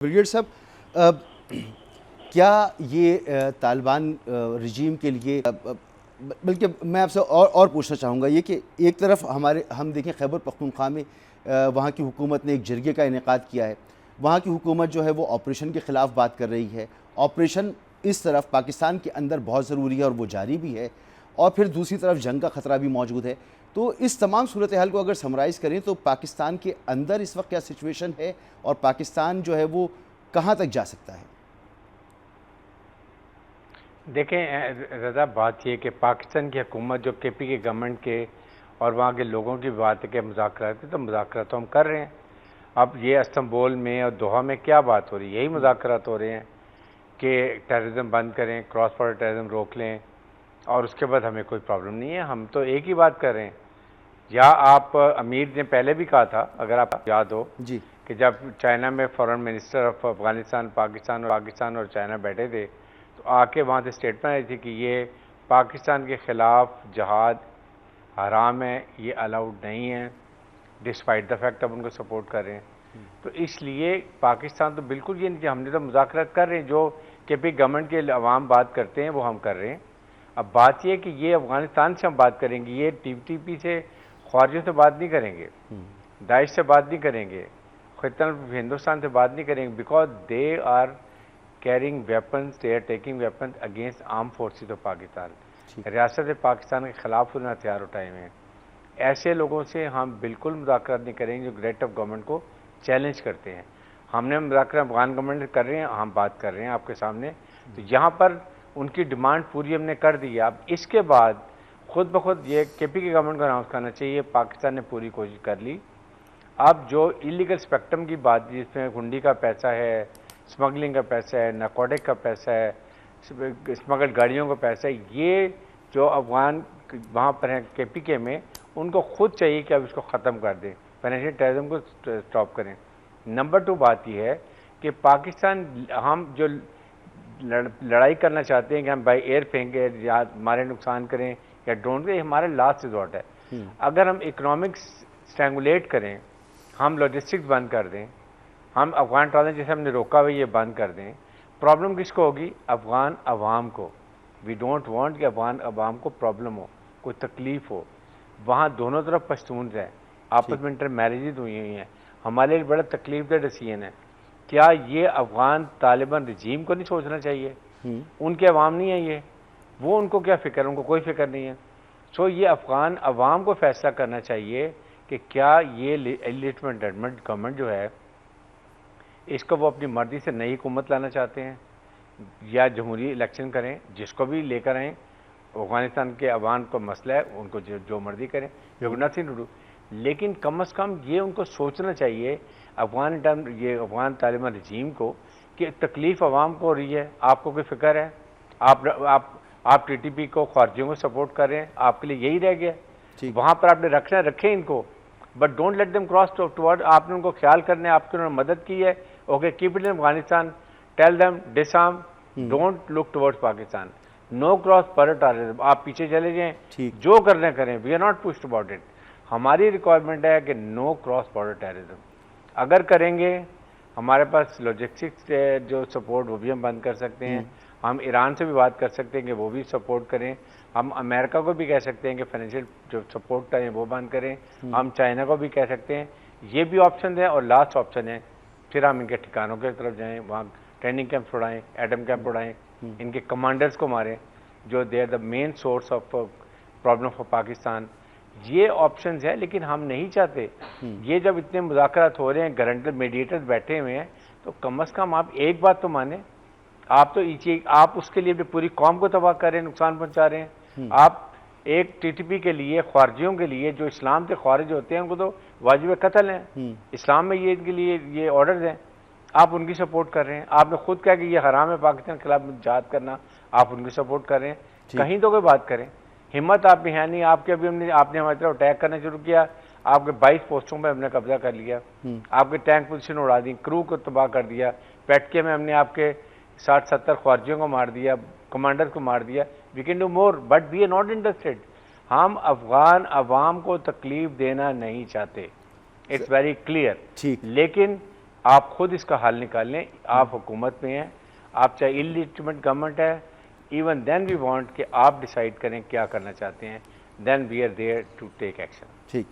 Brigade साहब, अ, क्या ये तालिबान रजीम के लिए बल्कि मैं आपसे और पूछना चाहूँगा ये कि एक तरफ हम देखें खैबर पख्तूनख्वा में वहाँ की हुकूमत ने एक जरगे का इनेकाद किया है। वहाँ की हुकूमत जो है वो ऑपरेशन के ख़िलाफ़ बात कर रही है। ऑपरेशन इस तरफ पाकिस्तान के अंदर बहुत ज़रूरी है और वो जारी भी है, और फिर दूसरी तरफ जंग का ख़तरा भी मौजूद है। तो इस तमाम सूरत हाल को अगर समराइज़ करें तो पाकिस्तान के अंदर इस वक्त क्या सिचुएशन है और पाकिस्तान जो है वो कहाँ तक जा सकता है? देखें रज़ा, बात ये कि पाकिस्तान की हुकूमत जो केपी के गवर्नमेंट के और वहाँ के लोगों की बात है कि मुज़ाकरात है, तो मुज़ाकरात तो हम कर रहे हैं। अब ये इस्तांबुल में और दोहा में क्या बात हो रही है? यही मुज़ाकरात हो रहे हैं कि टेररिज्म बंद करें, क्रॉस बॉर्डर टेररिज्म रोक लें, और उसके बाद हमें कोई प्रॉब्लम नहीं है। हम तो एक ही बात कर रहे हैं। या आप अमीर ने पहले भी कहा था, अगर आप याद हो जी, कि जब चाइना में foreign minister of Afghanistan Pakistan और चाइना बैठे थे, तो आके वहाँ से स्टेटमेंट आई थी कि ये पाकिस्तान के ख़िलाफ़ जहाद हराम है, ये अलाउड नहीं है, डिस्पाइट द फैक्ट अब उनको सपोर्ट कर रहे हैं। तो इसलिए पाकिस्तान तो बिल्कुल ये नहीं, हमने तो मुज़ाकरात कर रहे हैं, जो कि भी गवर्नमेंट के अवाम बात करते हैं वो हम कर रहे हैं। अब बात ये है कि ये अफ़गानिस्तान से हम बात करेंगे, ये TTP से ख्वारियों से बात नहीं करेंगे, दाइश से बात नहीं करेंगे, खितान हिंदुस्तान से बात नहीं करेंगे, because they are carrying weapons, they are taking weapons against arm forces of Pakistan. रियासत पाकिस्तान के ख़िलाफ़ उन्होंने हथियार उठाए हुए हैं। ऐसे लोगों से हम बिल्कुल मुज़ाकरात नहीं करेंगे जो ग्रेट ऑफ गवर्नमेंट को चैलेंज करते हैं। हमने मुज़ाकरा अफ़गान गवर्नमेंट से कर रहे हैं, हम बात कर रहे हैं आपके सामने। तो यहाँ पर उनकी डिमांड पूरी हमने कर दी है। अब इसके बाद खुद ब खुद ये केपी की गवर्नमेंट को अनाउंस करना चाहिए पाकिस्तान ने पूरी कोशिश कर ली। अब जो इलीगल स्पेक्ट्रम की बात, जिसमें हुंडी का पैसा है, स्मगलिंग का पैसा है, नारकोटिक का पैसा है, स्मगल्ड गाड़ियों का पैसा है, ये जो अफगान वहाँ पर हैं KPK में, उनको खुद चाहिए कि अब इसको ख़त्म कर दें, फाइनेंशियल टेररिज्म को स्टॉप करें। नंबर 2 बात यह है कि पाकिस्तान, हम जो लड़ाई करना चाहते हैं कि हम बाई एयर फेंकें या हमारे नुकसान करें या ड्रोन करें, हमारा लास्ट रिजॉर्ट है। अगर हम इकोनॉमिक्स स्ट्रैंगुलेट करें, हम लॉजिस्टिक्स बंद कर दें, हम अफगान ट्रांजिट जैसे हमने रोका हुआ ये बंद कर दें, प्रॉब्लम किसको होगी? अफगान अवाम को। वी डोंट वांट कि अफगान अवाम को प्रॉब्लम हो, कोई तकलीफ हो। वहाँ दोनों तरफ पश्तून है, आपस में इंटर मैरिजेज हुई हुई हैं। हमारे लिए बड़ा तकलीफ दह डिसीजन है। क्या ये अफगान तालिबान रजीम को नहीं सोचना चाहिए? उनके अवाम नहीं है ये, वो उनको क्या फ़िक्र, उनको कोई फ़िक्र नहीं है। सो ये अफगान अवाम को फैसला करना चाहिए कि क्या ये इलिटमेंट गवर्नमेंट जो है, इसको वो अपनी मर्ज़ी से नई हुकूमत लाना चाहते हैं या जमहूरी इलेक्शन करें, जिसको भी लेकर आएँ। अफ़गानिस्तान के अवाम को मसला है, उनको जो मर्ज़ी करें, यू नथिंग टू डू। लेकिन कम अज़ कम ये उनको सोचना चाहिए अफ़गान तालिबान रजीम को कि तकलीफ़ अवाम को हो रही है, आपको कोई फ़िक्र है? आप TTP को, ख्वारिजियों को सपोर्ट कर रहे हैं, आपके लिए यही रह गया। वहाँ पर आपने रखना रखें इनको, but don't let them cross toward. आपने उनको ख्याल करने, आपकी उन्होंने मदद की है, okay, keep it in Afghanistan, tell them disarm, don't look towards Pakistan, no cross border terrorism. आप पीछे चले जाएं, जो करना करें, we are not pushed about it. हमारी रिक्वायरमेंट है कि नो क्रॉस बॉर्डर टेररिज्म। अगर करेंगे, हमारे पास लॉजिस्टिक्स जो सपोर्ट वो भी हम बंद कर सकते हैं। हम ईरान से भी बात कर सकते हैं कि वो भी सपोर्ट करें। हम अमेरिका को भी कह सकते हैं कि फाइनेंशियल जो सपोर्ट है वो बंद करें। हम चाइना को भी कह सकते हैं। ये भी ऑप्शन है। और लास्ट ऑप्शन है, फिर हम इनके ठिकानों की तरफ जाएँ, वहाँ ट्रेनिंग कैंप उड़ाएँ, एटम कैंप उड़ाएँ, इनके कमांडर्स को मारें, जो they are the main source of problem for Pakistan. ये ऑप्शंस है, लेकिन हम नहीं चाहते। ये जब इतने मुज़ाकरात हो रहे हैं, गारंटर मीडिएटर्स बैठे हुए हैं, तो कम अज़ कम आप एक बात तो माने। आप तो आप उसके लिए पूरी कौम को तबाह कर रहे हैं, नुकसान पहुंचा रहे हैं। आप एक TTP के लिए, ख्वारिजियों के लिए, जो इस्लाम से ख्वारिज होते हैं, उनको तो वाजिब कत्ल है इस्लाम में, ये इनके लिए ये ऑर्डर्स हैं, आप उनकी सपोर्ट कर रहे हैं। आपने खुद कहा कि ये हराम है पाकिस्तान के खिलाफ जिहाद करना, आप उनकी सपोर्ट कर रहे हैं। कहीं तो कोई बात करें। हिम्मत आप में है नहीं। आपके अभी आपने हमारी तरफ अटैक करना शुरू किया, आपके 22 पोस्टों पर हमने कब्जा कर लिया, आपके टैंक पोजीशन उड़ा दी, क्रू को तबाह कर दिया, पैटके में हमने आपके 60-70 ख्वारिजियों को मार दिया, कमांडर को मार दिया। We can do more, but we are not interested. हम अफगान अवाम को तकलीफ देना नहीं चाहते, इट्स वेरी क्लियर। लेकिन आप खुद इसका हल निकालें। आप हुकूमत में हैं, आप चाहे इलिजिटिमेट गवर्नमेंट है, इवन देन वी वांट कि आप डिसाइड करें क्या करना चाहते हैं, then we are there to take action. ठीक।